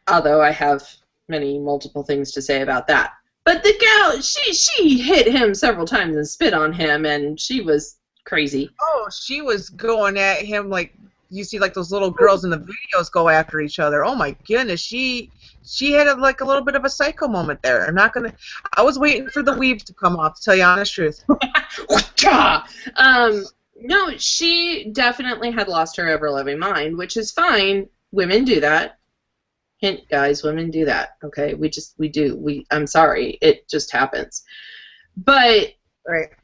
although I have multiple things to say about that. But the gal, she hit him several times and spit on him, and she was crazy. Oh, she was going at him like you see those little girls in the videos go after each other. Oh my goodness, she had a little bit of a psycho moment there. I was waiting for the weave to come off, to tell you the honest truth. No, she definitely had lost her ever-loving mind, which is fine. Women do that. Hint, guys, women do that. Okay, we do. I'm sorry, it just happens. But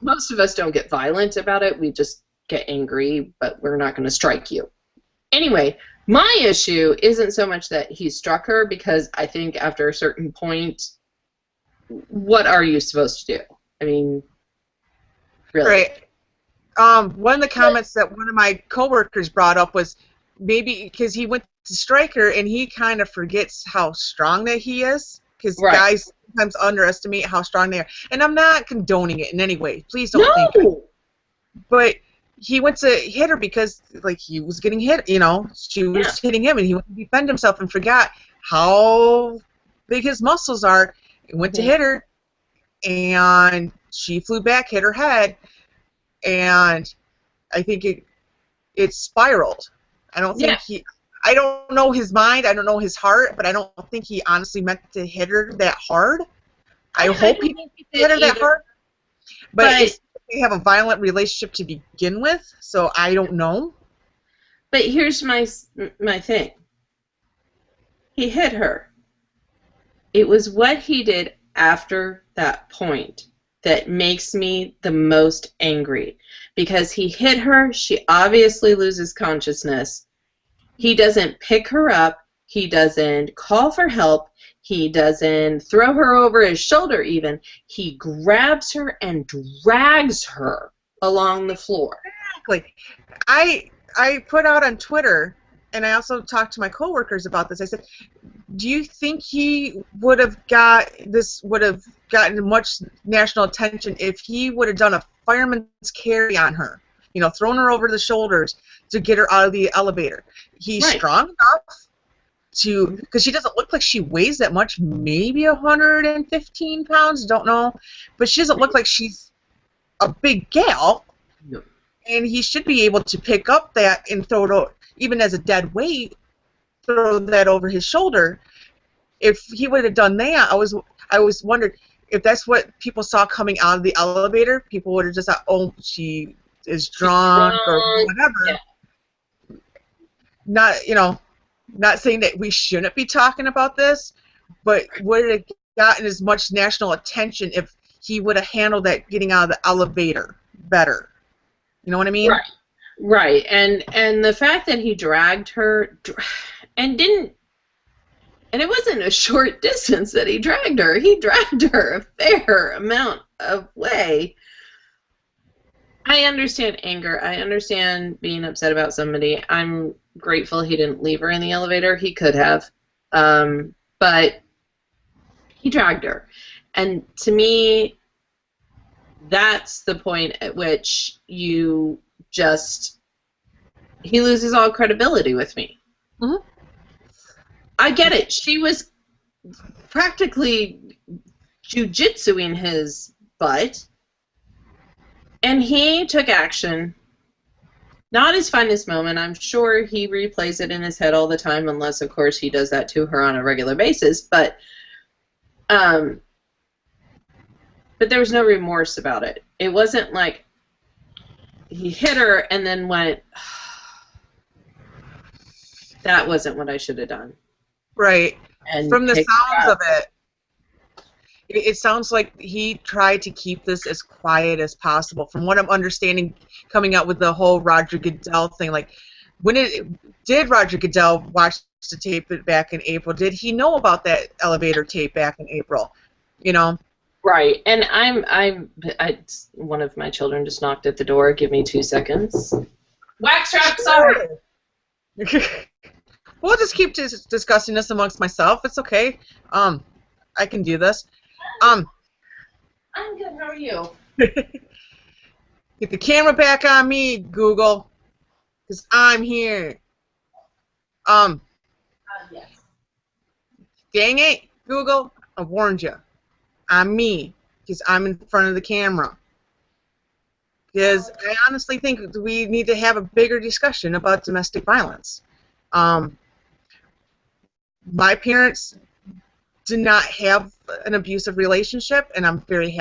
most of us don't get violent about it. We just get angry, but we're not going to strike you. Anyway, my issue isn't so much that he struck her, because I think after a certain point, what are you supposed to do? I mean, really. Right. One of the comments that one of my coworkers brought up was maybe because he went to strike her and he kind of forgets how strong that he is, because guys sometimes underestimate how strong they are. And I'm not condoning it in any way. Please don't think it. But he went to hit her because he was getting hit, she was hitting him, and he went to defend himself and forgot how big his muscles are, and went to hit her, and she flew back, hit her head, and I think it spiraled. I don't think I don't know his mind, I don't know his heart, but I don't think he honestly meant to hit her that hard. I hope he didn't hit her that hard. But they have a violent relationship to begin with, so I don't know. But here's my thing. He hit her. It was what he did after that point that makes me the most angry. Because he hit her, she obviously loses consciousness. He doesn't pick her up. He doesn't call for help. He doesn't throw her over his shoulder even. He grabs her and drags her along the floor. Exactly. I put out on Twitter, and I also talked to my coworkers about this. I said, do you think he would have gotten much national attention if he would have done a fireman's carry on her? throwing her over the shoulders to get her out of the elevator. He's Right. strong enough to, because she doesn't look like she weighs that much, maybe 115 pounds, don't know, but she doesn't look like she's a big gal, No. and he should be able to pick up that and throw it over, even as a dead weight, throw that over his shoulder. If he would have done that, I always wondered if that's what people saw coming out of the elevator. People would have just thought, oh, she is drunk or whatever. Yeah. Not saying that we shouldn't be talking about this, but would it have gotten as much national attention if he would have handled that getting out of the elevator better? You know what I mean? Right. And the fact that he dragged her and didn't. And it wasn't a short distance that he dragged her. He dragged her a fair amount of way. I understand anger. I understand being upset about somebody. I'm grateful he didn't leave her in the elevator. He could have. But he dragged her. And to me, that's the point at which he loses all credibility with me. Mm-hmm. I get it. She was practically jujitsuing his butt, and he took action. Not his finest moment. I'm sure he replays it in his head all the time, unless, of course, he does that to her on a regular basis. But there was no remorse about it. It wasn't like he hit her and then went, that wasn't what I should have done. Right. And from the sounds of it sounds like he tried to keep this as quiet as possible. From what I'm understanding, coming out with the whole Roger Goodell thing, like, did Roger Goodell watch the tape back in April? Did he know about that elevator tape back in April? Right. And one of my children just knocked at the door. Give me 2 seconds. Wax trap, sorry. We'll just keep discussing this amongst myself. It's okay. I can do this. I'm good. How are you? Get the camera back on me, Google, because I'm here. Yes. Dang it, Google! I warned you. I'm me, because I'm in front of the camera. Because I honestly think we need to have a bigger discussion about domestic violence. My parents did not have an abusive relationship, and I'm very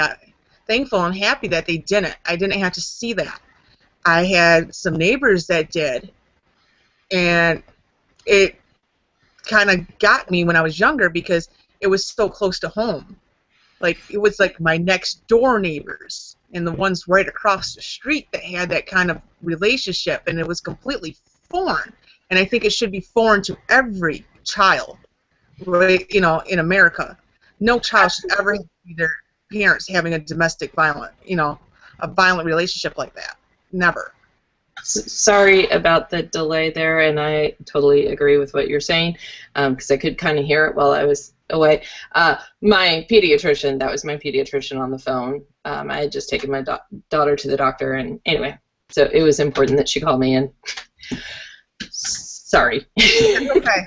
thankful and happy that they didn't. I didn't have to see that. I had some neighbors that did, and it kind of got me when I was younger because it was so close to home. Like, it was like my next door neighbors and the ones right across the street that had that kind of relationship, and it was completely foreign. And I think it should be foreign to every child, right? In America, no child should ever see their parents having a domestic violent, a violent relationship like that. Never. Sorry about the delay there, and I totally agree with what you're saying, because I could kind of hear it while I was away. My pediatrician, that was my pediatrician on the phone. I had just taken my daughter to the doctor, and anyway, so it was important that she called me in. Sorry. It's okay.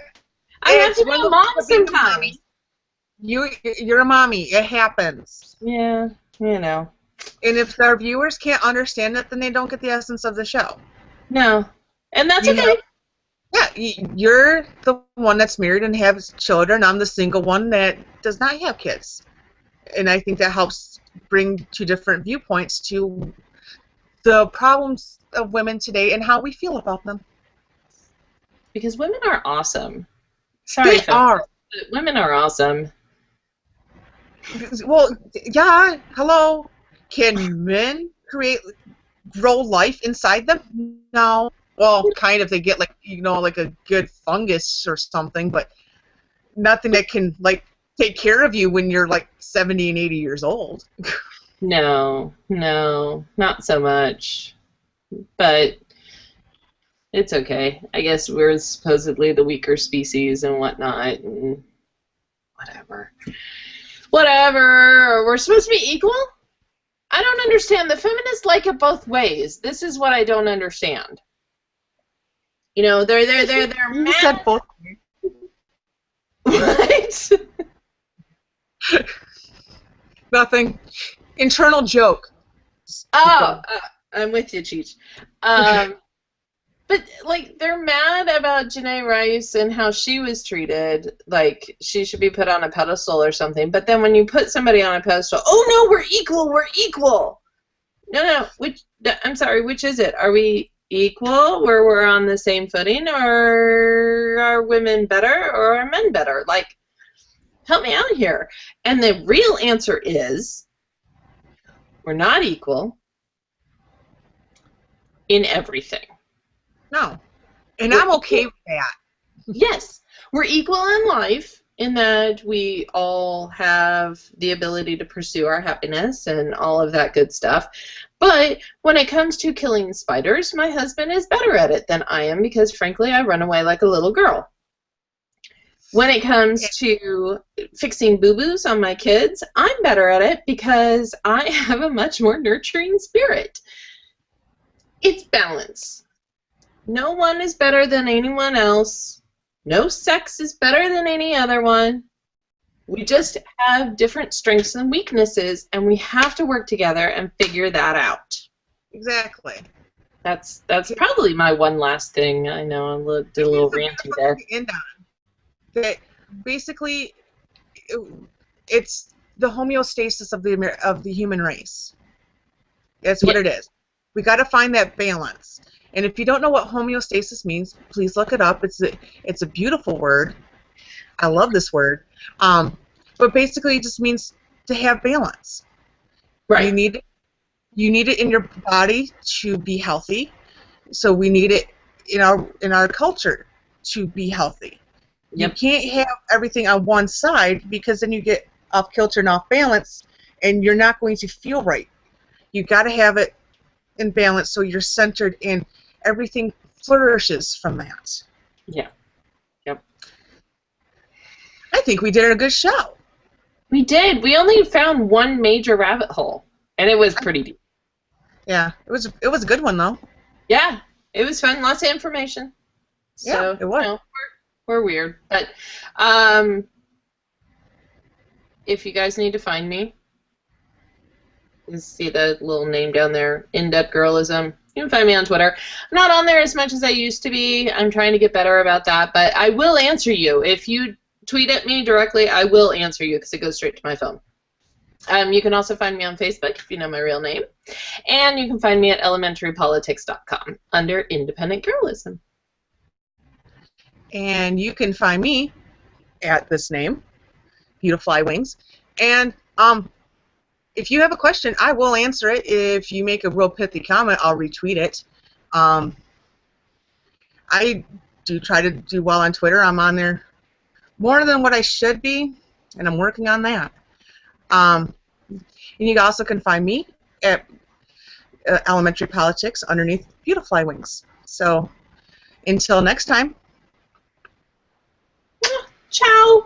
I have to be a mom sometimes. You're a mommy. It happens. Yeah, And if our viewers can't understand it, then they don't get the essence of the show. No. And that's okay. Yeah, you're the one that's married and has children. I'm the single one that does not have kids. And I think that helps bring two different viewpoints to the problems of women today and how we feel about them. Because women are awesome. Sorry, they are. Women are awesome. Well, yeah, hello. Can men grow life inside them? No. Well, kind of. They get like a good fungus or something, but nothing that can take care of you when you're 70 and 80 years old. No, not so much. But it's okay. I guess we're supposedly the weaker species and whatnot, and whatever. We're supposed to be equal? I don't understand. The feminists like it both ways. This is what I don't understand. You know, they're You mad. said both. What? Nothing. Internal joke. Oh, I'm with you, Cheech. But, like, they're mad about Janae Rice and how she was treated, like she should be put on a pedestal or something. But then when you put somebody on a pedestal, oh, no, we're equal. No, I'm sorry, which is it? Are we equal, where we're on the same footing, or are women better, or are men better? Like, help me out here. And the real answer is we're not equal in everything. No. And I'm okay with that. Yes, we're equal in life in that we all have the ability to pursue our happiness and all of that good stuff. But when it comes to killing spiders, my husband is better at it than I am because, frankly, I run away like a little girl. When it comes to fixing boo-boos on my kids, I'm better at it because I have a much more nurturing spirit. It's balance. No one is better than anyone else. No sex is better than any other one. We just have different strengths and weaknesses, and we have to work together and figure that out. Exactly. That's probably my one last thing. I know I did a little ranty there. That basically, it's the homeostasis of the human race. That's what it is. We got to find that balance. And if you don't know what homeostasis means, please look it up. It's a beautiful word. I love this word. But basically, it just means to have balance. Right. You need it in your body to be healthy. So we need it in our culture to be healthy. Yep. You can't have everything on one side because then you get off kilter and off balance, and you're not going to feel right. You got to have it in balance so you're centered in. Everything flourishes from that. Yeah. Yep. I think we did a good show. We did. We only found one major rabbit hole, and it was pretty deep. Yeah, it was a good one though. Yeah, it was fun. Lots of information. So, yeah, it was. You know, we're weird, but if you guys need to find me, you see the little name down there, In-Depth Girlism. You can find me on Twitter. I'm not on there as much as I used to be. I'm trying to get better about that, but I will answer you. If you tweet at me directly, I will answer you because it goes straight to my phone. You can also find me on Facebook if you know my real name. And you can find me at elementarypolitics.com under Independent Girlism. And you can find me at this name, Beautifly Wings. And if you have a question, I will answer it. If you make a real pithy comment, I'll retweet it. I do try to do well on Twitter. I'm on there more than what I should be, and I'm working on that. And you also can find me at Elementary Politics underneath Beautifly Wings. So until next time. Ciao.